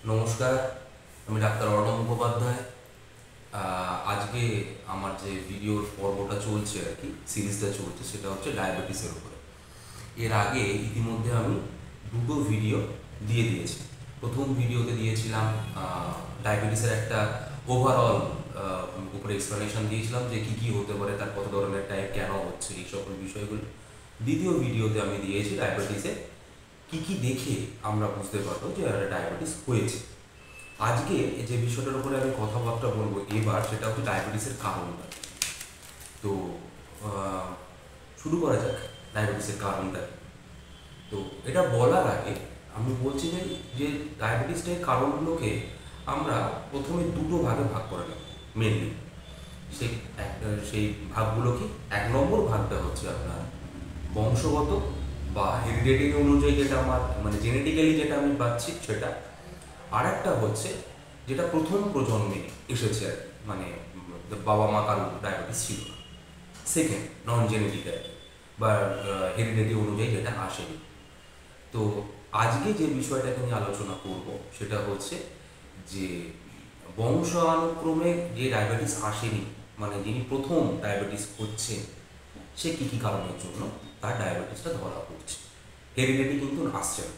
নমস্কার, আমি ডাক্তার অর্ণব মুখোপাধ্যায়। আজকে আমার যে ভিডিওর পর্বটা চলছে আর কি, সিরিজটা চলছে, সেটা হচ্ছে ডায়াবেটিসের উপরে। এর আগে ইতিমধ্যে আমি দুটো ভিডিও দিয়ে দিয়েছি। প্রথম ভিডিওতে দিয়েছিলাম ডায়াবেটিসের একটা ওভারঅল উপরে এক্সপ্লেনেশন দিয়েছিলাম যে কী কী হতে পারে, তার কত ধরনের টাইপ, কেন হচ্ছে, এই সকল বিষয়গুলো। দ্বিতীয় ভিডিওতে আমি দিয়েছি ডায়াবেটিসে কী কী দেখে আমরা বুঝতে পারবো যে ডায়াবেটিস হয়েছে। আজকে যে বিষয়টার উপরে আমি কথাবার্তা বলবো এবার, সেটা হচ্ছে ডায়াবেটিসের কারণটা। তো আহ, শুরু করা যাক ডায়াবেটিসের কারণটা কি। তো এটা বলার আগে আমি বলছি যে ডায়াবেটিসের কারণগুলোকে আমরা প্রথমে দুটো ভাগে ভাগ করে নেব মেনলি। সেই সেই ভাগগুলো কি, এক নম্বর ভাগটা হচ্ছে আপনার বংশগত বা হেরিডিটি অনুযায়ী, যেটা আমার মানে জেনেটিক্যালি যেটা আমি পাচ্ছি সেটা। আর একটা হচ্ছে যেটা প্রথম প্রজন্মে এসেছে আর কি, মানে বাবা মা কারো ডায়াবেটিস ছিল না, সেকেন্ড নন জেনেটিক আর কি, বা হেরিডিটি অনুযায়ী যেটা আসেনি। তো আজকে যে বিষয়টাকে নিয়ে আলোচনা করব সেটা হচ্ছে যে বংশানুক্রমে যে ডায়াবেটিস আসেনি, মানে যিনি প্রথম ডায়াবেটিস হচ্ছে, সে কী কী কারণের জন্য তার ডায়াবেটিসটা ধরা পড়ছে। হেরিডিটি কিন্তু আসছে না,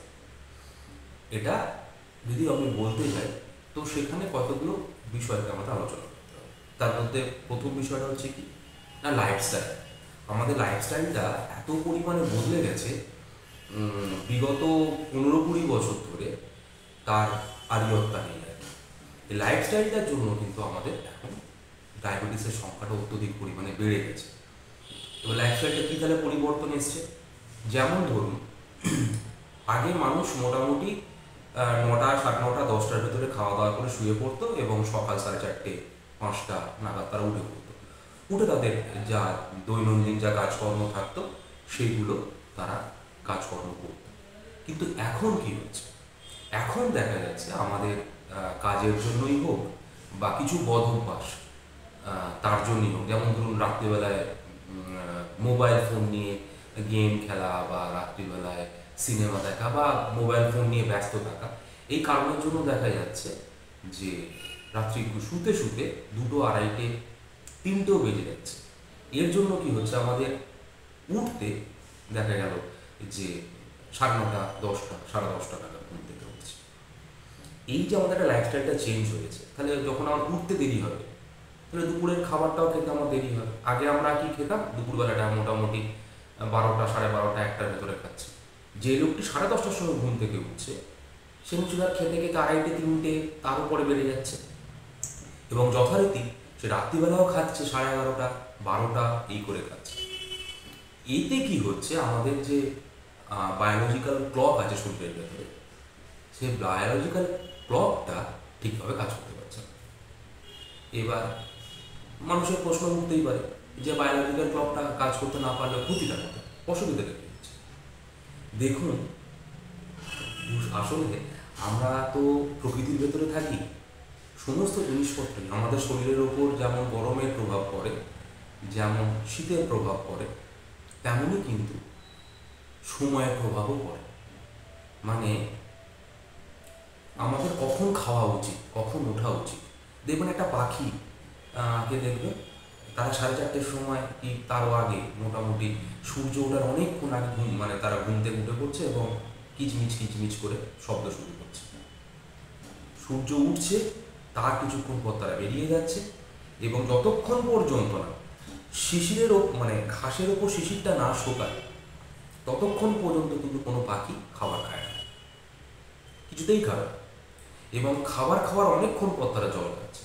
এটা যদি আমি বলতে যাই তো সেখানে কতগুলো বিষয়কে আমাদের আলোচনা করতে হবে। তার মধ্যে প্রথম বিষয়টা হচ্ছে কি না, লাইফস্টাইল। আমাদের লাইফস্টাইলটা এত পরিমাণে বদলে গেছে বিগত 15-20 বছর ধরে, তার আরিয়ত্তা নেই আর কি। এই লাইফস্টাইলটার জন্য কিন্তু আমাদের এখন ডায়াবেটিসের সংখ্যাটা অত্যধিক পরিমাণে বেড়ে গেছে। এবার লাইফস্টাইলটা কী তাহলে পরিবর্তন এসছে, যেমন ধরুন আগে মানুষ মোটামুটি 9টা, 9:30, 10টার ভেতরে খাওয়া দাওয়া করে শুয়ে পড়তো এবং সকাল 4:30, 5টা নাগাদ তারা উঠে পড়তো। উঠে তাদের যা দৈনন্দিন যা কাজকর্ম থাকতো সেইগুলো তারা কাজকর্ম করতো। কিন্তু এখন কি হচ্ছে, এখন দেখা যাচ্ছে আমাদের কাজের জন্যই হোক বা কিছু বদ অভ্যাস তার জন্যই হোক, যেমন ধরুন রাত্রিবেলায় মোবাইল ফোন নিয়ে গেম খেলা বা রাত্রিবেলায় সিনেমা দেখা বা মোবাইল ফোন নিয়ে ব্যস্ত থাকা, এই কারণের জন্য দেখা যাচ্ছে যে রাত্রি শুতে শুতে 2টো, 2:30, 3টেও বেজে যাচ্ছে। এর জন্য কি হচ্ছে, আমাদের উঠতে দেখা গেল যে 9:30, 10টা, 10:30 নাগাদ ঘুম থেকে উঠছে। এই যে আমাদের একটা লাইফস্টাইলটা চেঞ্জ হয়েছে, তাহলে যখন আমার উঠতে দেরি হবে তাহলে দুপুরের খাবারটাও খেতে আমার দেরি হবে। আগে আমরা কি খেতাম, দুপুরবেলাটা মোটামুটি 12টা, 12:30, 1টার ভেতরে খাচ্ছি। যে লোকটি 10:30টার সময় ঘুম থেকে উঠছে, সে নিশ্চয়ই তার খেতে খেতে 2:30, 3টে, তার উপরে বেড়ে যাচ্ছে। এবং যথারীতি সে রাত্রিবেলাও খাচ্ছে 11:30, 12টা, এই করে খাচ্ছে। এতে কি হচ্ছে, আমাদের যে বায়োলজিক্যাল ক্লক আছে শরীরের ভেতরে, সেই বায়োলজিক্যাল ক্লকটা ঠিকভাবে কাজ করতে পারছে না। এবার মানুষের প্রশ্ন উঠতেই পারে যে বায়োলজিক্যাল ক্লকটা কাজ করতে না পারলে ক্ষতিটা কোথায়, অসুবিধাটা কী হচ্ছে। দেখুন, আসলে আমরা তো প্রকৃতির ভেতরে থাকি। সমস্ত জিনিসপত্রই আমাদের শরীরের ওপর যেমন গরমের প্রভাব পড়ে, যেমন শীতের প্রভাব পড়ে, তেমনই কিন্তু সময়ের প্রভাবও পড়ে। মানে আমাদের কখন খাওয়া উচিত, কখন ওঠা উচিত। দেখবেন একটা পাখি কে দেখবেন, তারা 4:30টার সময় কি তারও আগে মোটামুটি সূর্য ওঠার অনেকক্ষণ আগে মানে তারা ঘুম থেকে উঠে পড়ছে এবং কিচমিচ কিচমিচ করে শব্দ শুরু করছে। সূর্য উঠছে, তার কিছুক্ষণ পর তারা বেরিয়ে যাচ্ছে, এবং যতক্ষণ পর্যন্ত না শিশিরের মানে ঘাসের ওপর শিশিরটা না শোকায়, ততক্ষণ পর্যন্ত কিন্তু কোনো পাখি খাবার খায় না, কিছুতেই খাবে না। এবং খাবার খাওয়ার অনেকক্ষণ পর তারা জল খাচ্ছে।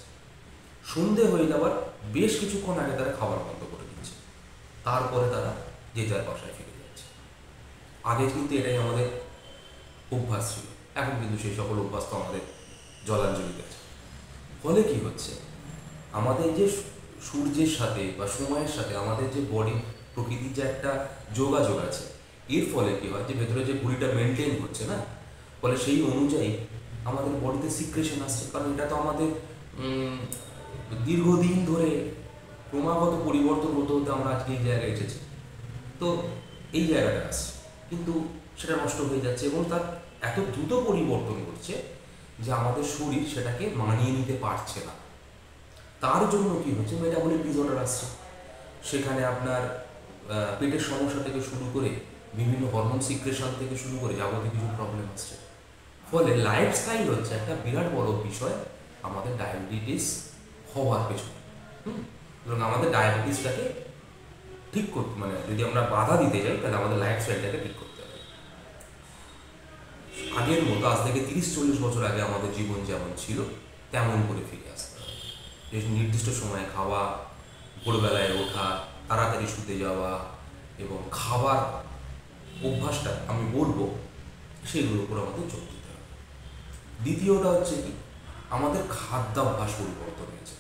সন্ধে হয়ে যাওয়ার বেশ কিছুক্ষণ আগে তারা খাবার বন্ধ করে দিচ্ছে, তারপরে তারা যে যার বাসায় ফিরে যাচ্ছে। আগে কিন্তু এটাই আমাদের অভ্যাস ছিল, এখন কিন্তু সেই সকল অভ্যাস তো আমাদের জলাঞ্জলিতে আছে। ফলে কি হচ্ছে, আমাদের যে সূর্যের সাথে বা সময়ের সাথে আমাদের যে বডি, প্রকৃতির যে একটা যোগাযোগ আছে, এর ফলে কি হয় যে ভেতরে যে বডিটা মেনটেন হচ্ছে না, ফলে সেই অনুযায়ী আমাদের বডিতে সিক্রেশন আসছে। কারণ এটা তো আমাদের দীর্ঘদিন ধরে ক্রমাগত পরিবর্তন হতে হতে আমরা আজকে এই জায়গায় এসেছি। তো এই জায়গাটা আসছে, কিন্তু সেটা নষ্ট হয়ে যাচ্ছে এবং তার এত দ্রুত পরিবর্তন ঘটছে যে আমাদের শরীর সেটাকে মানিয়ে নিতে পারছে না। তার জন্য কি হচ্ছে, মেটাবলিক ডিসঅর্ডার আসছে। সেখানে আপনার পেটের সমস্যা থেকে শুরু করে বিভিন্ন হরমোন সিক্রেশন থেকে শুরু করে যাবতীয় কিছু প্রবলেম আসছে। ফলে লাইফস্টাইল হচ্ছে একটা বিরাট বড় বিষয় আমাদের ডায়াবেটিস হওয়ার পেছনে। এবং আমাদের ডায়াবেটিসটাকে ঠিক করতে, মানে যদি আমরা বাধা দিতে যাই তাহলে আমাদের লাইফস্টাইলটাকে ঠিক করতে হবে। আগের মতো আজ থেকে 30-40 বছর আগে আমাদের জীবন যেমন ছিল তেমন করে ফিরে আসতে হবে। যে নির্দিষ্ট সময়ে খাওয়া, ভোরবেলায় ওঠা, তাড়াতাড়ি শুতে যাওয়া এবং খাবার অভ্যাসটা আমি বলবো সেগুলোর উপর আমাদের জোর দিতে হবে। দ্বিতীয়টা হচ্ছে কি, আমাদের খাদ্যাভ্যাস পরিবর্তন হয়েছে।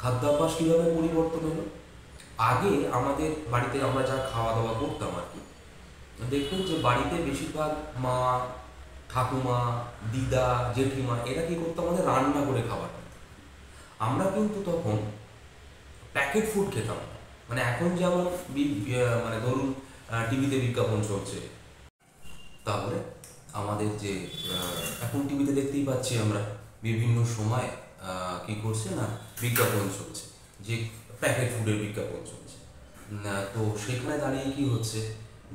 খাদ্যাভ্যাস কীভাবে পরিবর্তন হলো? আগে আমাদের বাড়িতে আমরা যা খাওয়া দাওয়া করতাম আর কি, দেখবেন যে বাড়িতে বেশিরভাগ মা, ঠাকুমা, দিদা, জেঠিমা এরা কী করতো, আমাদের রান্না করে খাবার খেত। আমরা কিন্তু তখন প্যাকেট ফুড খেতাম। মানে এখন যেমন মানে ধরুন টিভিতে বিজ্ঞাপন চলছে, তাহলে আমাদের যে এখন টিভিতে দেখতেই পাচ্ছি আমরা বিভিন্ন সময় কি করছে না, বিজ্ঞাপন চলছে, যে প্যাকেট ফুডের বিজ্ঞাপন চলছে। তো সেখানে দাঁড়িয়ে কি হচ্ছে,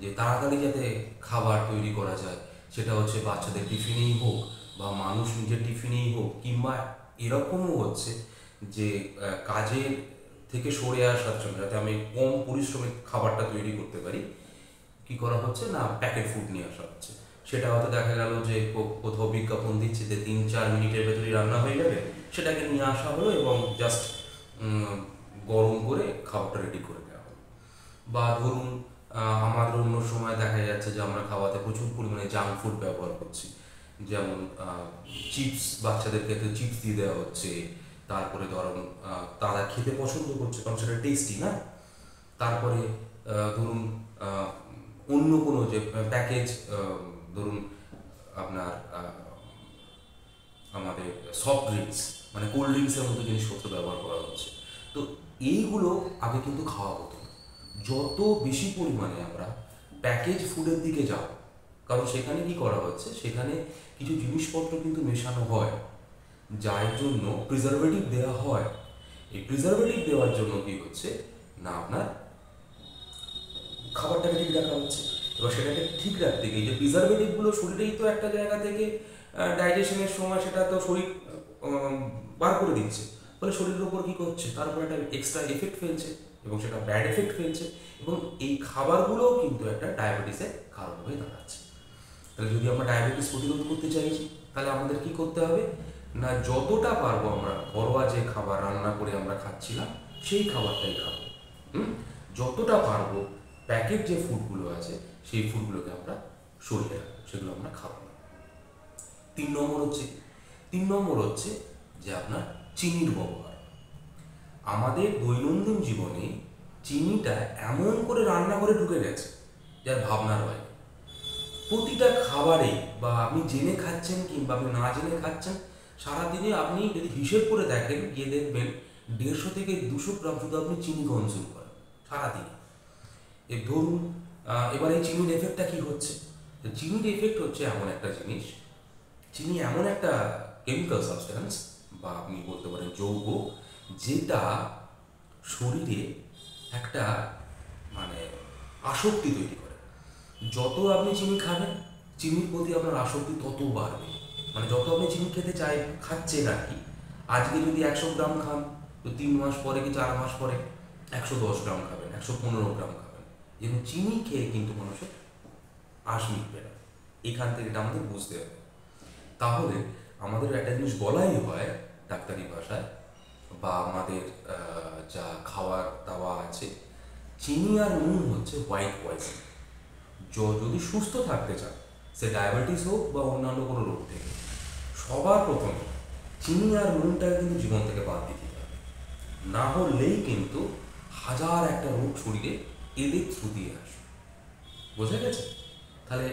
যে তাড়াতাড়ি যাতে খাবার তৈরি করা যায়, সেটা হচ্ছে বাচ্চাদের টিফিনেই হোক বা মানুষ নিজের টিফিনেই হোক, কিংবা এরকমও হচ্ছে যে কাজের থেকে সরে আসার জন্য যাতে আমি কম পরিশ্রমে খাবারটা তৈরি করতে পারি, কি করা হচ্ছে না, প্যাকেট ফুড নিয়ে আসা হচ্ছে। সেটা হয়তো দেখা গেল যে কোথাও বিজ্ঞাপন দিচ্ছে যে 3-4 মিনিটের ভেতরেই রান্না হয়ে যাবে, সেটাকে নিয়ে আসা হলো এবং জাস্ট গরম করে খাবারটা রেডি করে দেওয়া হলো। বা ধরুন আমাদের অন্য সময় দেখা যাচ্ছে যে আমরা খাওয়াতে প্রচুর পরিমাণে জাঙ্ক ফুড ব্যবহার করছি, যেমন চিপস, বাচ্চাদের ক্ষেত্রে চিপস দিয়ে দেওয়া হচ্ছে। তারপরে ধরুন তারা খেতে পছন্দ করছে কারণ সেটা টেস্টি না। তারপরে ধরুন অন্য কোনো যে প্যাকেজ, ধরুন আপনার আমাদের সফট ড্রিঙ্কস মানে কোল্ড ড্রিঙ্কসের মতো জিনিসপত্র ব্যবহার করা হচ্ছে। তো এইগুলো আগে কিন্তু খাওয়া হতো না। যত বেশি পরিমাণে আমরা প্যাকেজ ফুডের দিকে যাব, কারণ সেখানে কি করা হচ্ছে, সেখানে কিছু জিনিসপত্র কিন্তু মেশানো হয়, যার জন্য প্রিজারভেটিভ দেওয়া হয়। এই প্রিজারভেটিভ দেওয়ার জন্য কি হচ্ছে না, আপনার খাবারটাকে ঠিক রাখা হচ্ছে। এবার সেটাকে ঠিক রাখতে গিয়ে যে প্রিজারভেটিভগুলো শরীরেই তো একটা জায়গা থেকে ডাইজেশনের সময় সেটা তো শরীর বার করে দিচ্ছে, ফলে শরীরের উপর কী করছে, তার উপর একটা এক্সট্রা এফেক্ট ফেলছে এবং সেটা ব্যাড এফেক্ট ফেলছে, এবং এই খাবারগুলোও কিন্তু একটা ডায়াবেটিসের কারণ হয়ে দাঁড়াচ্ছে। তাহলে যদি আমরা ডায়াবেটিস প্রতিরোধ করতে চাইছি, তাহলে আমাদের কি করতে হবে না, যতটা পারবো আমরা ঘরোয়া যে খাবার রান্না করে আমরা খাচ্ছিলাম সেই খাবারটাই খাবো। যতটা পারবো প্যাকেট যে ফুডগুলো আছে সেই ফুডগুলোকে আমরা সরিয়ে রাখবো, সেগুলো আমরা খাবো না। 3 নম্বর হচ্ছে যে আপনার চিনির ব্যবহার। আমাদের দৈনন্দিন জীবনে চিনিটা এমন করে রান্না করে ঢুকে গেছে যার ভাবনার বাইরে। প্রতিটা খাবারে, বা আপনি জেনে খাচ্ছেন কিংবা আপনি না জেনে খাচ্ছেন, সারাদিনে আপনি যদি হিসেব করে দেখেন, গিয়ে দেখবেন 150 থেকে 200 গ্রাম শুধু আপনি চিনি কনজিউম করেন সারাদিনে। ধরুন এবার এই চিনির এফেক্টটা কী হচ্ছে, চিনির এফেক্ট হচ্ছে এমন একটা জিনিস, চিনি এমন একটা কেমিক্যাল সাবস্টেন্স বা আপনি বলতে পারেন যৌগ, যেটা শরীরে একটা মানে আসক্তি তৈরি করে। যত আপনি চিনি খাবেন, চিনির প্রতি আপনার আসক্তি তত বাড়বে। মানে যত আপনি চিনি খেতে খাচ্ছেন আর কি, আজকে যদি 100 গ্রাম খান, তো 3 মাস পরে কি 4 মাস পরে 110 গ্রাম খাবেন, 115 গ্রাম খাবেন। যেমন চিনি খেয়ে কিন্তু মানুষের আঁশ মিটবে না। এখান থেকে এটা আমাদের বুঝতে হবে। তাহলে আমাদের একটা জিনিস বলাই হয় ডাক্তারি ভাষায়, বা আমাদের যা খাওয়ার দাওয়া আছে, চিনি আর নুন হচ্ছে হোয়াইট পয়জন। যদি সুস্থ থাকতে চান, সে ডায়াবেটিস হোক বা অন্যান্য কোনো রোগ থেকে, সবার প্রথমে চিনি আর নুনটাকে কিন্তু জীবন থেকে বাদ দিতে হবে। না হলেই কিন্তু হাজার একটা রোগ শরীরে এদের থ্রু দিয়ে আসে। বোঝা গেছে? তাহলে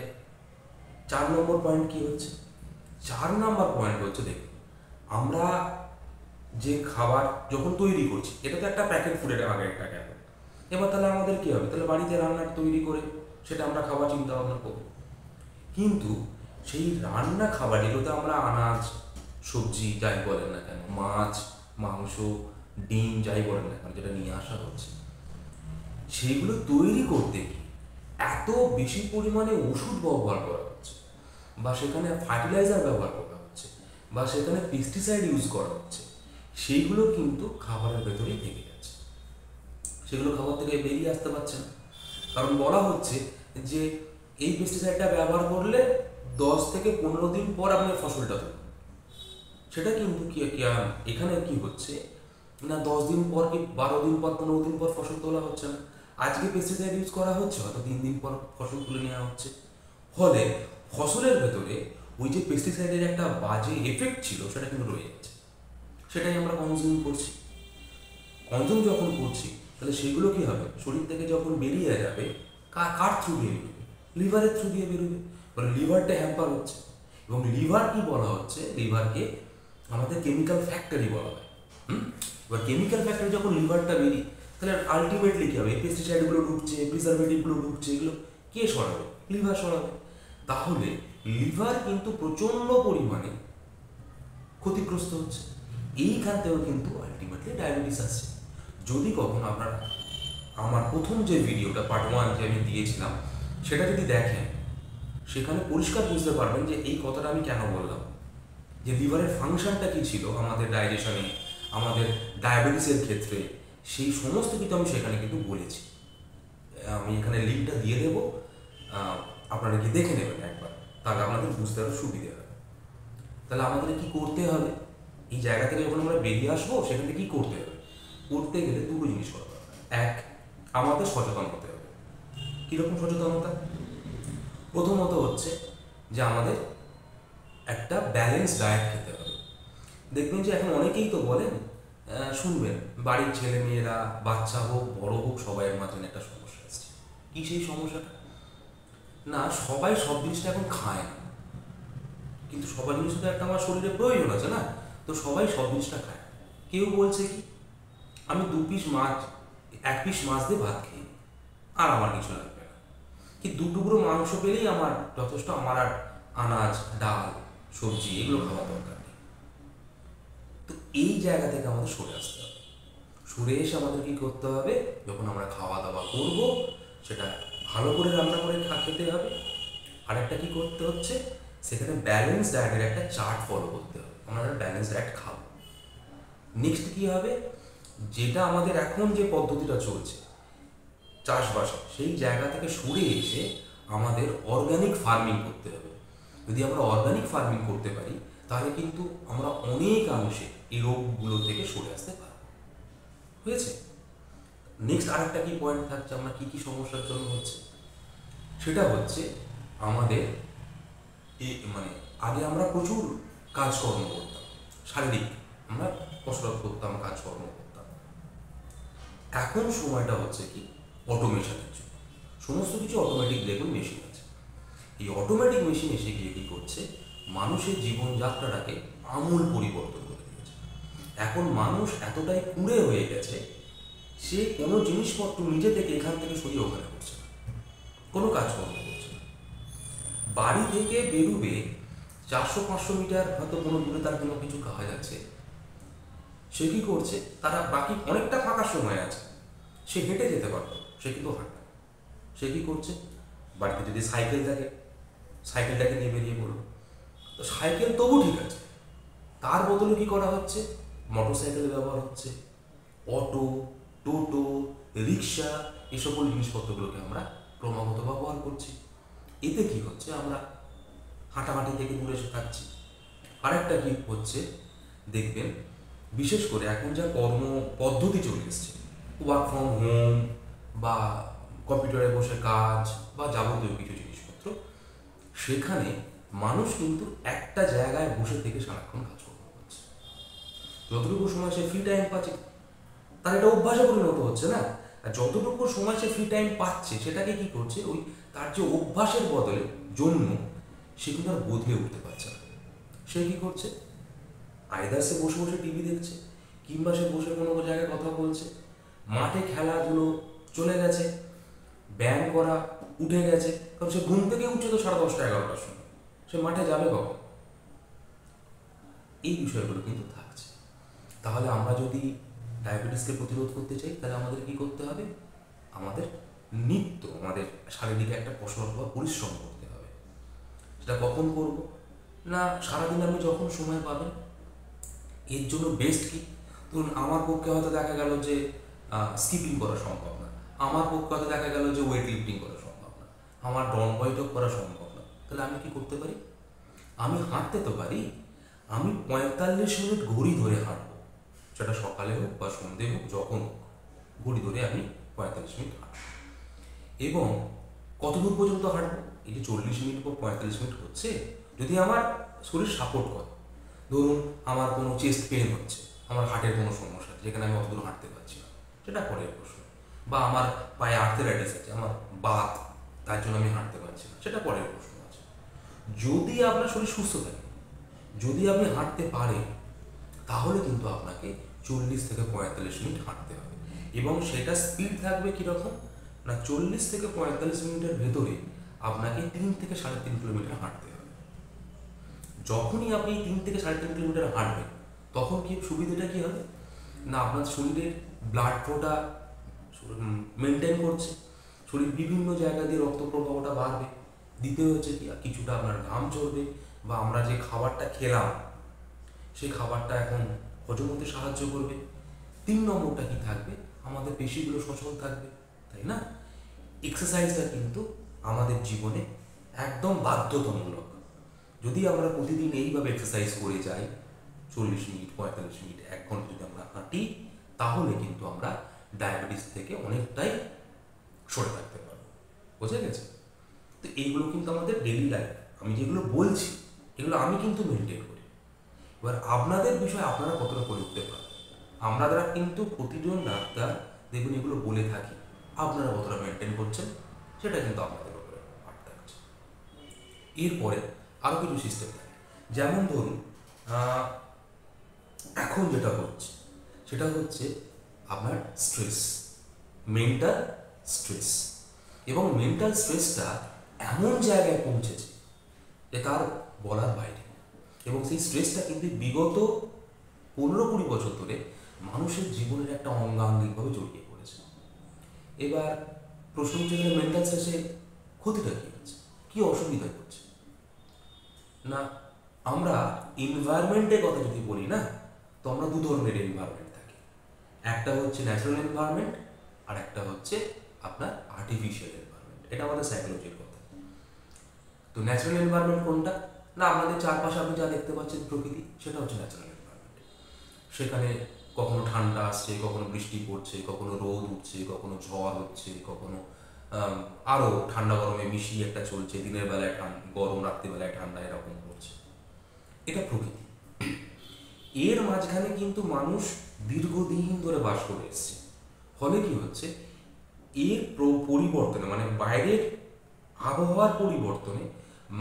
4 নম্বর পয়েন্ট কি হচ্ছে? 4 নম্বর পয়েন্ট হচ্ছে, দেখুন আমরা যে খাবার যখন তৈরি করছি, এটা তো একটা প্যাকেট ফুডের আগে একটা গেল। এবার তাহলে আমাদের কী হবে, তাহলে বাড়িতে রান্না তৈরি করে সেটা আমরা খাওয়া চিন্তা ভাবনা করব। কিন্তু সেই রান্না খাবার, এগুলোতে আমরা আনাজ, সবজি যাই বলেন না কেন, মাছ, মাংস, ডিম যাই বলেন না কেন, যেটা নিয়ে আসা হচ্ছে, সেগুলো তৈরি করতে গিয়ে এত বেশি পরিমাণে ওষুধ ব্যবহার করা হচ্ছে, বা সেখানে ফার্টিলাইজার ব্যবহার করা হচ্ছে, বা সেখানে পেস্টিসাইড ইউজ করা হচ্ছে, সেইগুলো কিন্তু খাবারের ভেতরেই থেকে যাচ্ছে। সেগুলো খাবার থেকে বেরিয়ে আসতে পারছে না, কারণ বলা হচ্ছে যে এই পেস্টিসাইডটা ব্যবহার করলে 10 থেকে 15 দিন পর আপনি ফসলটা তুলুন। সেটা কিন্তু এখানে কি হচ্ছে না, 10 দিন পর কি 12 দিন পর 15 দিন পর ফসল তোলা হচ্ছে না, আজকে পেস্টিসাইড ইউজ করা হচ্ছে, হয়তো 3 দিন পর ফসল তুলে নেওয়া হচ্ছে। ফলে ফসলের ভেতরে ওই যে পেস্টিসাইডের একটা বাজে এফেক্ট ছিল সেটা কিন্তু রয়ে যাচ্ছে, সেটাই আমরা কনজিউম করছি। কনজিউম যখন করছি, তাহলে সেগুলো কি হবে, শরীর থেকে যখন বেরিয়ে যাবে, কার থ্রু দিয়ে বেরোবে, লিভারের থ্রু দিয়ে বেরোবে। মানে লিভারটা হ্যাম্পার হচ্ছে, এবং লিভার কি বলা হচ্ছে, লিভারকে আমাদের কেমিক্যাল ফ্যাক্টরি বলা হয়। এবার কেমিক্যাল ফ্যাক্টরি যখন লিভারটা বেরিয়ে, তাহলে আলটিমেটলি কি হবে, পেস্টিসাইডগুলো ঢুকছে, প্রিজারভেটিভগুলো ঢুকছে, এগুলো কে সরাবে, লিভার সরাবে। তাহলে লিভার কিন্তু প্রচণ্ড পরিমাণে ক্ষতিগ্রস্ত হচ্ছে। এইখান থেকেও কিন্তু আলটিমেটলি ডায়াবেটিস আসছে। যদি কখনো আপনারা আমার প্রথম যে ভিডিওটা পার্ট 1 যে আমি দিয়েছিলাম, সেটা যদি দেখেন, সেখানে পরিষ্কার বুঝতে পারবেন যে এই কথাটা আমি কেন বললাম, যে লিভারের ফাংশনটা কী ছিল আমাদের ডাইজেশনে, আমাদের ডায়াবেটিসের ক্ষেত্রে, সেই সমস্ত কিছু আমি সেখানে কিন্তু বলেছি। আমি এখানে লিঙ্কটা দিয়ে দেবো, আপনারা কি দেখে নেবেন একবার, তাহলে আপনাদের বুঝতে আরও সুবিধে হবে। তাহলে আমাদের কি করতে হবে, এই জায়গা থেকে যখন আমরা বেরিয়ে আসবো, সেখান থেকে কী করতে হবে, করতে গেলে দুটো জিনিস করা দরকার। এক, আমাদের সচেতন হতে হবে। কীরকম সচেতনতা? প্রথমত হচ্ছে যে আমাদের একটা ব্যালেন্স ডায়েট খেতে হবে। দেখবেন যে এখন অনেকেই তো বলেন, শুনবেন, বাড়ির ছেলে মেয়েরা, বাচ্চা হোক বড় হোক, সবাইয়ের মাঝে একটা সমস্যা আসছে। কী সেই সমস্যাটা? না, সবাই সব জিনিসটা এখন খায় না, কিন্তু সবার জিনিস তো একটা আমার শরীরে প্রয়োজন আছে না, তো সবাই সব জিনিসটা খায়। কেউ বলছে কি, আমি 2 পিস মাছ, 1 পিস মাছ দিয়ে ভাত খেয়ে, আর আমার কিছু লাগবে না, কি 2 টুকরো মাংস পেলেই আমার যথেষ্ট, আমার আর আনাজ, ডাল, সবজি এগুলো খাওয়া দরকার নেই। তো এই জায়গা থেকে আমাদের সরে আসতে হবে। সরে এসে আমাদের কী করতে হবে, যখন আমরা খাওয়া দাওয়া করব, সেটা ভালো করে রান্না করে খেতে হবে। আরেকটা কী করতে হচ্ছে, সেখানে ব্যালেন্স ডায়েটের একটা চার্ট ফলো করতে হবে, আমরা ব্যালেন্স ডায়েট খাবো। নেক্সট কী হবে, যেটা আমাদের এখন যে পদ্ধতিটা চলছে চাষবাসে, সেই জায়গা থেকে সরে এসে আমাদের অর্গানিক ফার্মিং করতে হবে। যদি আমরা অর্গানিক ফার্মিং করতে পারি, তাহলে কিন্তু আমরা অনেকাংশে এই রোগগুলো থেকে সরে আসতে পারব। হয়েছে? নেক্সট আরেকটা কি পয়েন্ট থাকছে, আমরা কী কী সমস্যার জন্য হচ্ছে, সেটা হচ্ছে আমাদের মানে আগে আমরা প্রচুর কাজকর্ম করতাম, শারীরিক আমরা কসরত করতাম, কাজকর্ম করতাম। এখন সময়টা হচ্ছে কি, অটোমেশনের জন্য সমস্ত কিছু অটোমেটিক দেখুন মেশিন আছে। এই অটোমেটিক মেশিন এসে গিয়ে কী করছে, মানুষের জীবনযাত্রাটাকে আমূল পরিবর্তন করে দিয়েছে। এখন মানুষ এতটাই কুঁড়ে হয়ে গেছে, সে কোনো জিনিসপত্র নিজে থেকে এখান থেকে সরিয়ে ওখানে করছে না, কোনো কাজকর্ম করছে না। বাড়ি থেকে বেরোবে 400-500 মিটার হয়তো কোনো দূরে তার কোনো কিছু খাওয়া যাচ্ছে, সে কী করছে, তারা বাকি অনেকটা ফাঁকা সময় আছে, সে হেঁটে যেতে পারতো, সে কিন্তু হাঁটে। সে কী করছে, বাড়িতে যদি সাইকেল থাকে, সাইকেলটাকে নিয়ে বেরিয়ে পড়লো। তো সাইকেল তবু ঠিক আছে, তার বদলে কী করা হচ্ছে, মোটর সাইকেল ব্যবহার হচ্ছে, অটো, টোটো, রিক্সা, এই সকল জিনিসপত্রগুলোকে আমরা ক্রমাগত ব্যবহার করছি। এতে কী হচ্ছে, আমরা হাঁটাহাঁটি থেকে দূরে থাকছি। আরেকটা কী হচ্ছে, দেখবেন বিশেষ করে এখন যা কর্ম পদ্ধতি চলে এসছে, ওয়ার্ক ফ্রম হোম বা কম্পিউটারে বসে কাজ বা যাবতীয় কিছু জিনিসপত্র, সেখানে মানুষ কিন্তু একটা জায়গায় বসে থেকে সারাক্ষণ কাজকর্ম করছে। যতটুকু সময় সে ফ্রি টাইম পাচ্ছে, তার এটা অভ্যাসে পরিণত হচ্ছে না। আর যতটুকু সময় সে ফ্রি টাইম পাচ্ছে, সেটাকে কি করছে, ওই তার যে অভ্যাসের বদলে জন্য সে কিন্তু আর বদলে উঠতে পারছে না। সে কী করছে, আইদার সে বসে বসে টিভি দেখছে, কিংবা সে বসে কোনো জায়গায় কথা বলছে, মাঠে খেলাধুলো চলে গেছে, ব্যায়াম করা উঠে গেছে, কারণ সে ঘুম থেকে উঠছে তো 10:30-11টার সময়, সে মাঠে যাবে কখন? এই বিষয়গুলো কিন্তু থাকছে। তাহলে আমরা যদি ডায়াবেটিসকে প্রতিরোধ করতে চাই তাহলে আমাদের কি করতে হবে? আমাদের আমাদের শারীরিক একটা কসরত বা পরিশ্রম করতে হবে। সেটা কখন করব? না, সারাদিন আপনি যখন সময় পাবেন। এর জন্য বেস্ট কি? ধরুন আমার পক্ষে হয়তো দেখা গেল যে স্কিপিং করা সম্ভব না, আমার পক্ষে হয়তো দেখা গেল যে ওয়েট লিফটিং করা সম্ভব না, আমার ডন বৈঠক করা সম্ভব না। তাহলে আমি কি করতে পারি? আমি হাঁটতে তো পারি। আমি 45 মিনিট ঘড়ি ধরে হাঁটবো, সেটা সকালে হোক বা সন্ধে হোক, যখন হোক ঘড়ি ধরে আমি 45 মিনিট হাঁটবো। এবং কতদূর পর্যন্ত হাঁটবো? এই যে 40 মিনিট বা 45 মিনিট হচ্ছে, যদি আমার শরীর সাপোর্ট করে, ধরুন আমার কোনো চেস্ট পেন হচ্ছে, আমার হার্টের কোনো সমস্যা আছে যেখানে আমি অতদূর হাঁটতে পারছি না, সেটা পরের প্রশ্ন। বা আমার পায়ে আর্থ্রাইটিস আছে, আমার বাত, তার জন্য আমি হাঁটতে পারছি না, সেটা পরের প্রশ্ন আছে। যদি আপনার শরীর সুস্থ থাকে, যদি আপনি হাঁটতে পারেন, তাহলে কিন্তু আপনাকে 40 থেকে 45 মিনিট হাঁটতে হবে। এবং সেটা স্পিড থাকবে কীরকম? না, 40 থেকে 45 মিনিটের ভেতরে আপনাকে 3 থেকে 3.5 কিলোমিটার হাঁটতে হবে। যখনই আপনি 3 থেকে 3.5 কিলোমিটার হাঁটবেন, তখন কি সুবিধাটা কী হবে? না, আপনার শরীরের ব্লাড ফ্লোটা মেনটেন করছে, শরীর বিভিন্ন জায়গা দিয়ে রক্ত প্রবাহটা বাড়বে। দ্বিতীয় হচ্ছে কি, কিছুটা আপনার ঘাম ঝরবে, বা আমরা যে খাবারটা খেলাম সেই খাবারটা এখন হজম হতে সাহায্য করবে। 3 নম্বরটা কি থাকবে? আমাদের পেশিগুলো সচল থাকবে, তাই না? এক্সারসাইজটা কিন্তু আমাদের জীবনে একদম বাধ্যতামূলক। যদি আমরা প্রতিদিন এইভাবে এক্সারসাইজ করে যাই, 40 মিনিট, 45 মিনিট, 1 ঘন্টা যদি আমরা হাঁটি, তাহলে কিন্তু আমরা ডায়াবেটিস থেকে অনেকটাই সরে থাকতে পারবো। বোঝা গেছে? তো এইগুলো কিন্তু আমাদের ডেইলি লাইফ, আমি যেগুলো বলছি এগুলো আমি কিন্তু মেনটেন করি। এবার আপনাদের বিষয় আপনারা কতটা করে উঠতে পারেন। আমরা কিন্তু প্রতিজন ডাক্তার দেখুন এগুলো বলে থাকি, আপনারা কতটা মেনটেন করছেন সেটা কিন্তু আপনাদের উপরে পার্ট থাকছে। এরপরে আরও কিছু সিস্টেম থাকে, যেমন ধরুন এখন যেটা হচ্ছে সেটা হচ্ছে আপনার স্ট্রেস, মেন্টাল স্ট্রেস। এবং মেন্টাল স্ট্রেসটা এমন জায়গায় পৌঁছেছে যে তার বলার বাইরে। এবং সেই স্ট্রেসটা কিন্তু বিগত 15-20 বছর ধরে মানুষের জীবনের একটা অঙ্গাঙ্গিকভাবে জড়িয়ে পড়েছে। এবার প্রশ্ন উঠে গেলে মেন্টাল স্ট্রেসে ক্ষতিটা কী হচ্ছে, কী অসুবিধা হচ্ছে? না, আমরা এনভায়রনমেন্টের কথা যদি বলি না, তো আমরা 2 ধরনের এনভায়রনমেন্ট থাকে। একটা হচ্ছে ন্যাচারাল এনভায়রনমেন্ট, আর একটা হচ্ছে আপনার আর্টিফিশিয়াল এনভায়রনমেন্ট। এটা আমাদের সাইকোলজির কথা। তো ন্যাচারাল এনভায়রনমেন্ট কোনটা? না, আপনাদের চারপাশে আপনি যা দেখতে পাচ্ছেন প্রকৃতি, সেটা হচ্ছে ন্যাচারাল এনভায়রনমেন্ট। সেখানে কখনো ঠান্ডা আসছে, কখনো বৃষ্টি পড়ছে, কখনো রোদ উঠছে, কখনো ঝড় হচ্ছে, কখনো আরও ঠান্ডা গরমে মিশিয়ে একটা চলছে, দিনের বেলায় গরম, রাত্রিবেলায় ঠান্ডা, এরকম করছে। এটা প্রকৃতি। এর মাঝখানে কিন্তু মানুষ দীর্ঘদিন ধরে বাস করে এসছে। ফলে কি হচ্ছে, এর পরিবর্তনে, মানে বাইরের আবহাওয়ার পরিবর্তনে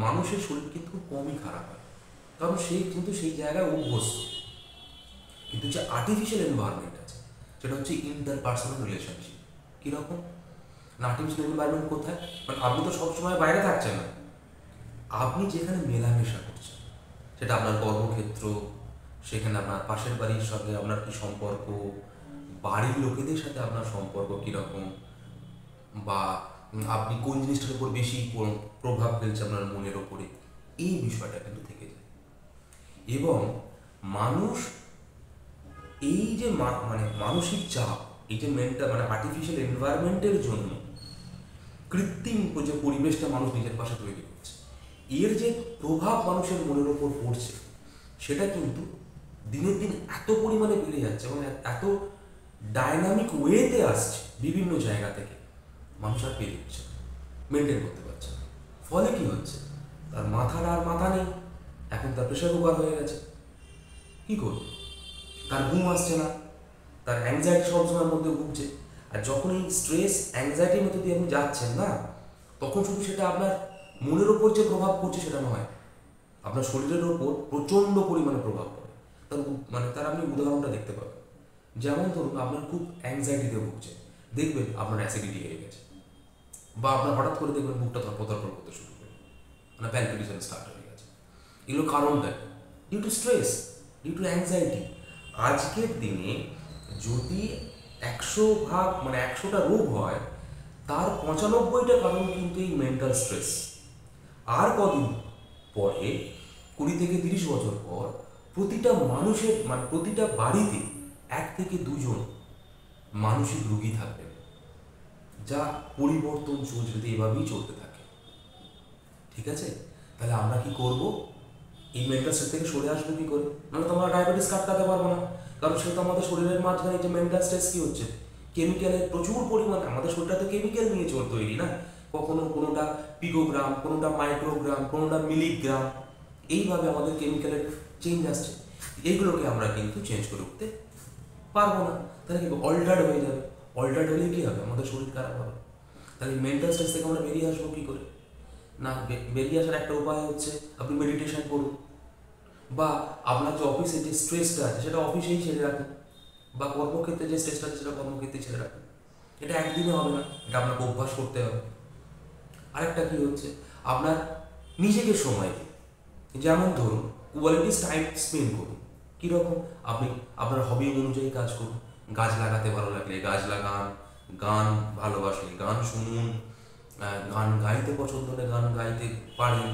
মানুষের শরীর কিন্তু কমই খারাপ হয়, কারণ সে কিন্তু সেই জায়গায় অভ্যস্ত। কিন্তু যে আর্টিফিশিয়াল এনভায়রনমেন্ট আছে, সেটা হচ্ছে ইন্টারপার্সোনাল রিলেশনশিপ। কীরকম? না, আর্টিফিশিয়াল এনভায়রনমেন্ট কোথায়? মানে আপনি তো সবসময় বাইরে থাকছেন না, আপনি যেখানে মেলামেশা করছেন, সেটা আপনার কর্মক্ষেত্র, সেখানে আপনার পাশের বাড়ির সঙ্গে আপনার কী সম্পর্ক, বাড়ির লোকেদের সাথে আপনার সম্পর্ক কীরকম, বা আপনি কোন জিনিসটার উপর বেশি প্রভাব ফেলছে আপনার মনের ওপরে, এই বিষয়টা কিন্তু থেকে যায়। এবং মানুষ এই যে মানে মানসিক চাপ, এই যে মেন্টাল, মানে আর্টিফিশিয়াল এনভায়রনমেন্টের জন্য কৃত্রিম যে পরিবেশটা মানুষ নিজের পাশে তৈরি করছে, এর যে প্রভাব মানুষের মনের ওপর পড়ছে, সেটা কিন্তু দিনের দিন এত পরিমাণে বেড়ে যাচ্ছে এবং এত ডাইনামিক ওয়েতে আসছে বিভিন্ন জায়গা থেকে, মানুষ আর পেরে উঠছে, মেনটেন করতে পারছে না। ফলে কি হচ্ছে, তার মাথার আর মাথা নেই, এখন তার প্রেশার কুকার হয়ে গেছে। কী করবে? তার ঘুম আসছে না, তার অ্যাংজাইটি সবসময়ের মধ্যে ভুগছে। আর যখন এই স্ট্রেস অ্যাংজাইটির মধ্যে দিয়ে আপনি যাচ্ছেন না, তখন শুধু সেটা আপনার মনের ওপর যে প্রভাব পড়ছে সেটা নয়, আপনার শরীরের ওপর প্রচণ্ড পরিমাণে প্রভাব পড়ে। তার আপনি উদাহরণটা দেখতে পাবেন। যেমন ধরুন আপনার খুব অ্যাংজাইটিতে ভুগছে, দেখবেন আপনার অ্যাসিডিটি হয়ে গেছে, বা আপনার হঠাৎ করে দেখবেন বুকটা ধরপড় করতে শুরু করে, মানে প্যালপিটেশন স্টার্ট হয়ে গেছে। এগুলো কারণটা due to stress. Due to anxiety. আজকের দিনে যদি 100 ভাগ মানে 100টা রোগ হয়, তার 95টা কারণ কিন্তু এই মেন্টাল স্ট্রেস। আর কদিন পরে 20 থেকে 30 বছর পর প্রতিটা মানুষের মানে প্রতিটা বাড়িতে 1 থেকে 2 জন মানসিক রোগী থাকবে, যা পরিবর্তন চলছে যদি এভাবেই চলতে থাকে। ঠিক আছে, তাহলে আমরা কি করব? এই মেন্টাল স্ট্রেস থেকে সরে আসবো কি করে? মানে তো আমরা ডায়াবেটিস কাটাতে পারবো না, কারণ সেটা আমাদের শরীরের মাঝখানে যে মেন্টাল স্ট্রেস কি হচ্ছে, কেমিক্যালের প্রচুর পরিমাণে, আমাদের শরীরটা তো কেমিক্যাল নিয়ে তৈরি না, কখনো কোনোটা পিকোগ্রাম, কোনোটা মাইক্রোগ্রাম, কোনোটা মিলিগ্রাম, এইভাবে আমাদের কেমিক্যালের চেঞ্জ আসছে। এইগুলোকে আমরা কিন্তু চেঞ্জ করে উঠতে পারবো না। তাহলে কি অল্টার্ড হয়ে যাবে, অল্টার্ড হলে কি হবে? আমাদের শরীর খারাপ হবে। তাহলে মেন্টাল স্ট্রেস থেকে আমরা বেরিয়ে আসবো কি করে? না, বেরিয়ে আসার একটা উপায় হচ্ছে আপনি মেডিটেশন করুন, বা আপনার যে অফিসে যে স্ট্রেসটা আছে সেটা অফিসেই ছেড়ে রাখুন, বা কর্মক্ষেত্রে যে স্ট্রেসটা আছে সেটা কর্মক্ষেত্রে ছেড়ে রাখুন। এটা একদিনে হবে না, এটা আপনাকে অভ্যাস করতে হবে। আরেকটা কি হচ্ছে, আপনার নিজেকে সময় দিন। যেমন ধরুন কোয়ালিটি টাইম স্পেন্ড করুন। কীরকম? আপনি আপনার হবি অনুযায়ী কাজ করুন। গাছ লাগাতে ভালো লাগলে গাছ লাগান, গান ভালোবাসলে গান শুনুন, গান গাইতে পছন্দ হলে গান গাইতে পারেন,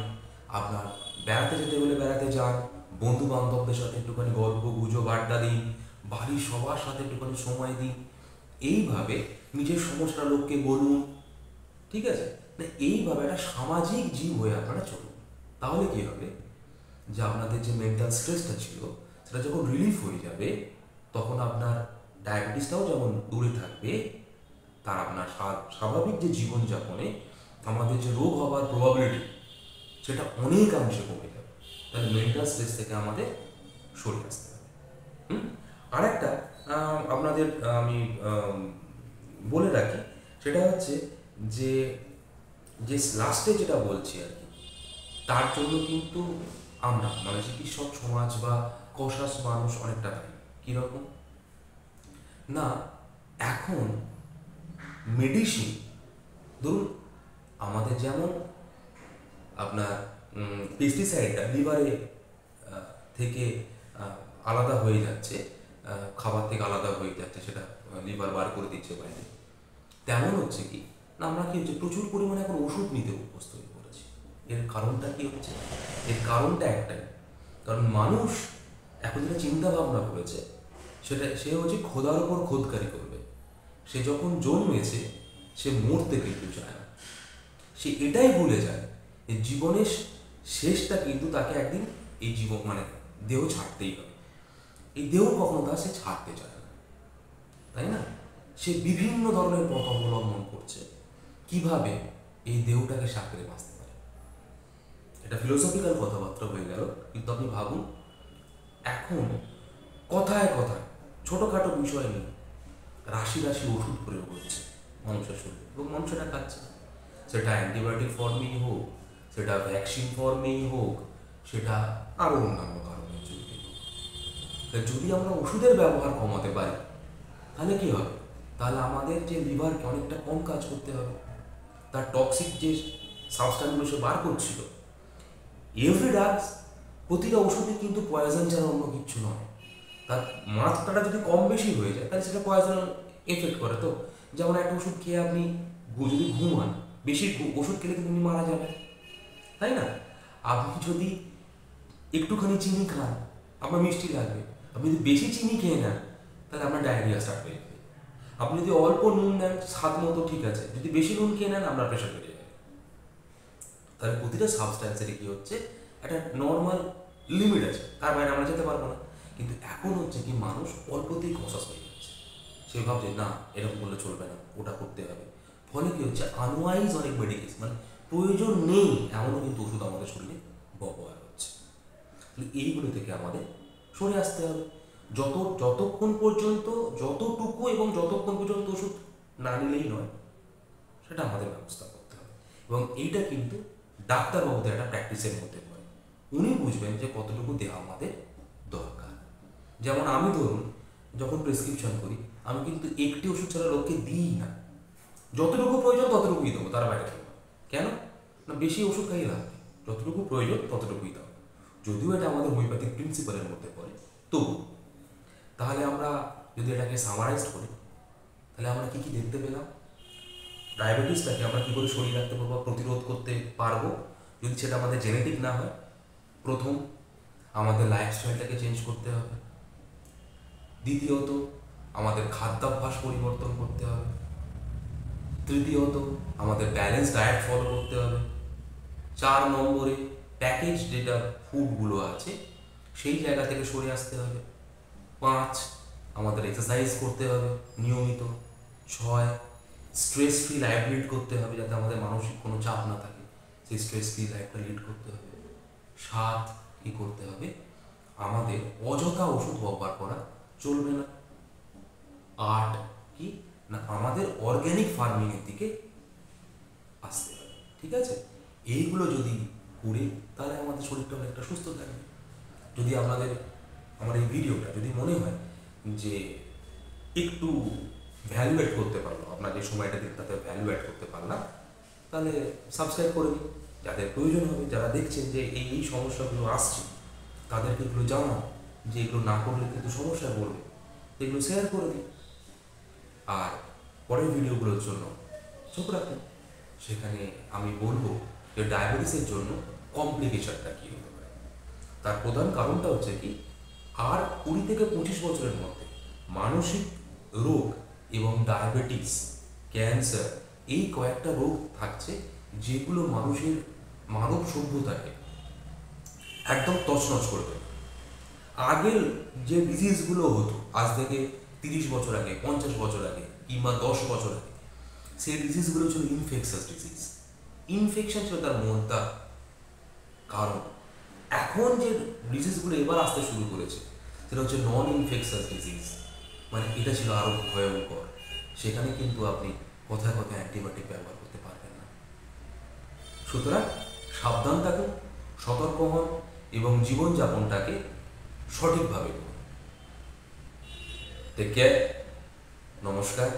আপনার বেড়াতে যেতে হলে বেড়াতে যান, বন্ধু বান্ধবদের সাথে একটুখানি গল্প গুজব আড্ডা দিন, বাড়ির সবার সাথে একটুখানি সময় দিন। এইভাবে নিজের সমস্যা লোককে বলুন। ঠিক আছে, না এইভাবে একটা সামাজিক জীব হয়ে আপনারা চলুন। তাহলে কি হবে, যে আপনাদের যে মেন্টাল স্ট্রেসটা ছিল সেটা যখন রিলিফ হয়ে যাবে, তখন আপনার ডায়াবেটিসটাও যেমন দূরে থাকবে, তার আপনার স্বাভাবিক যে জীবনযাপনে আমাদের যে রোগ হওয়ার প্রবাবিলিটি সেটা অনেকাংশে কমে যাবে। তাহলে মেন্টাল স্ট্রেস থেকে আমাদের সরে আসতে হবে। আরেকটা আপনাদের আমি বলে রাখি, সেটা হচ্ছে যে যে লাস্টে যেটা বলছি আর কি, তার জন্য কিন্তু আমরা মানে চিকিৎসক সমাজ বা কসাস মানুষ অনেকটা দায়ী। কীরকম না, এখন মেডিসিন ধরুন আমাদের যেমন আপনার পেস্টিসাইডটা লিভারে থেকে আলাদা হয়ে যাচ্ছে, খাবার থেকে আলাদা হয়ে যাচ্ছে, সেটা লিভার বার করে দিচ্ছে বাইরে, তেমন হচ্ছে কি না, আমরা কি হচ্ছে প্রচুর পরিমাণে এখন ওষুধ নিতে অভ্যস্ত হয়ে পড়েছি। এর কারণটা কি হচ্ছে? এর কারণটা একটাই, কারণ মানুষ এখন যেটা চিন্তা ভাবনা করেছে সেটা সে হচ্ছে খোদার ওপর খোদকারি করবে। সে যখন জন্মেছে সে মরতে কিন্তু চায় না, সে এটাই ভুলে যায় যে জীবনের শেষটা কিন্তু তাকে একদিন এই জীবন মানে দেহ ছাড়তেই হবে। এই দেহ কখনো তা সে ছাড়তে চায় না, তাই না? সে বিভিন্ন ধরনের পথ অবলম্বন করছে কিভাবে এই দেহটাকে সাঁকড়ে বাঁচতে পারে। এটা ফিলোসফিক্যাল কথাবার্তা হয়ে গেল, কিন্তু আপনি ভাবুন এখন কথায় কথায় ছোটোখাটো বিষয় নিয়ে রাশি রাশি ওষুধ প্রয়োগ হচ্ছে মানুষের শরীরে, এবং মানুষ এটা খাচ্ছে। সেটা অ্যান্টিবায়োটিক ফর্মেই হোক, সেটা ভ্যাকসিন ফর্মেই হোক, সেটা আরও অন্যান্য কারণের জন্য। যদি আমরা ওষুধের ব্যবহার কমাতে পারি তাহলে কি হবে? তাহলে আমাদের যে লিভারকে অনেকটা কম কাজ করতে হবে, তার টক্সিক যে সাবস্টেন্সগুলো সে বার করছিল। এভরি ড্রাগস, প্রতিটা ওষুধে কিন্তু পয়জন ছাড়া অন্য কিচ্ছু নয়। তার মাত্রাটা যদি কম বেশি হয়ে যায় তাহলে সেটা পয়জন এফেক্ট করে। তো যেমন একটা ওষুধ খেয়ে আপনি যদি ঘুমান, বেশি ওষুধ খেলে কিন্তু মারা যাবে, তাই না? আপনি যদি একটুখানি চিনি খান আপনার মিষ্টি লাগবে, আপনি যদি বেশি চিনি খেয়ে নেন তাহলে আপনার ডায়রিয়া স্টার্ট হয়ে যাবে। আপনি যদি অল্প নুন নেন স্বাদ মতো ঠিক আছে, যদি বেশি নুন খেয়ে নেন আপনার প্রেশার বেড়ে যাবে। তাহলে প্রতিটা সাবস্ট্যান্সের কি হচ্ছে একটা নর্মাল লিমিট আছে, তার বাইরে আমরা যেতে পারবো না। কিন্তু এখন হচ্ছে কি মানুষ অল্পতেই কনসাস হয়ে যাচ্ছে, সে ভাবছে না এরকম করলে চলবে না, ওটা করতে হবে। ফলে কি হচ্ছে আনওয়াইজ অনেক মেডিকেশন মানে প্রয়োজন নেই এমনও কিন্তু ওষুধ আমাদের শরীরে ব্যবহার হচ্ছে। এইগুলো থেকে আমাদের সরে আসতে হবে। যতক্ষণ পর্যন্ত যতটুকু এবং যতক্ষণ পর্যন্ত ওষুধ না নিলেই নয়, সেটা আমাদের ব্যবস্থা করতে হবে। এবং এইটা কিন্তু ডাক্তারবাবুদের একটা প্র্যাকটিসের মধ্যে পড়ে। উনি বুঝবেন যে কতটুকু দেওয়া আমাদের দরকার। যেমন আমি ধরুন যখন প্রেসক্রিপশন করি আমি কিন্তু একটি ওষুধ ছাড়া লোককে দিই না, যতটুকু প্রয়োজন ততটুকুই দেবো, তার বাইরে দেবো। কেন না, বেশি ওষুধ খাইয়ে লাভ নেই, যতটুকু প্রয়োজন ততটুকুই দাও। যদিও এটা আমাদের হোমিওপ্যাথিক প্রিন্সিপালের মধ্যে পড়ে, তো তাহলে আমরা যদি এটাকে সামারাইজ করি, তাহলে আমরা কি কি দেখতে পেলাম? ডায়াবেটিসটাকে আমরা কী করে শরীর রাখতে পারবো, প্রতিরোধ করতে পারবো যদি সেটা আমাদের জেনেটিক না হয়? প্রথম, আমাদের লাইফস্টাইলটাকে চেঞ্জ করতে হবে। দ্বিতীয়ত, আমাদের খাদ্যাভ্যাস পরিবর্তন করতে হবে। তৃতীয়ত, আমাদের ব্যালেন্স ডায়েট ফলো করতে হবে। 4 নম্বরে, প্যাকেজ যেটা ফুডগুলো আছে সেই জায়গা থেকে সরে আসতে হবে। 5, আমাদের এক্সারসাইজ করতে হবে নিয়মিত। 6, স্ট্রেস ফ্রি লাইফ লিড করতে হবে যাতে আমাদের মানসিক কোনো চাপ না থাকে, সেই স্ট্রেস ফ্রি লাইফটা লিড করতে হবে। 7, কী করতে হবে? আমাদের অযথা ওষুধ ব্যবহার করা চলবে না। 8, কি না, আমাদের অর্গ্যানিক ফার্মিংয়ের দিকে আসতে হবে। ঠিক আছে, এইগুলো যদি করি তাহলে আমাদের শরীরটা অনেকটা সুস্থ থাকবে। যদি আমার এই ভিডিওটা যদি মনে হয় যে একটু ভ্যালু অ্যাড করতে পারলো, আপনার যে সময়টা দিন তাতে ভ্যালু অ্যাড করতে পারলাম, তাহলে সাবস্ক্রাইব করে দিন। যাদের প্রয়োজন হবে, যারা দেখছেন যে এই সমস্যাগুলো আসছে, তাদেরকে এগুলো জানাও যে এগুলো না করলে কিন্তু সমস্যা পড়বে, এগুলো শেয়ার করে দিন। আর পরের ভিডিওগুলোর জন্য চোখ রাখুন, সেখানে আমি বলবো যে ডায়াবেটিসের জন্য কমপ্লিকেশনটা কী হতে পারে। তার প্রধান কারণটা হচ্ছে কি, আর 20 থেকে 25 বছরের মধ্যে মানসিক রোগ এবং ডায়াবেটিস, ক্যান্সার, এই কয়েকটা রোগ থাকছে যেগুলো মানব সভ্যতাকে একদম তছনছ করে দেবে। আগের যে ডিজিজগুলো হতো আজ থেকে 30 বছর আগে, 50 বছর আগে কিংবা 10 বছর আগে, সেই ডিজিজগুলো ছিল ইনফেকশাস ডিজিজ। ইনফেকশন ছিল তার মূলটা কারণ। এখন যে ডিজিজগুলো এবার আসতে শুরু করেছে সেটা হচ্ছে নন ইনফেকশাস ডিজিজ, মানে এটা ছিল আরও ভয়ঙ্কর। সেখানে কিন্তু আপনি কথায় কথায় অ্যান্টিবায়োটিক ব্যবহার করতে পারবেন না। সুতরাং সাবধান থাকুন, সতর্ক হন এবং জীবনযাপনটাকে সঠিকভাবে করুন। টেক কেয়ার, নমস্কার।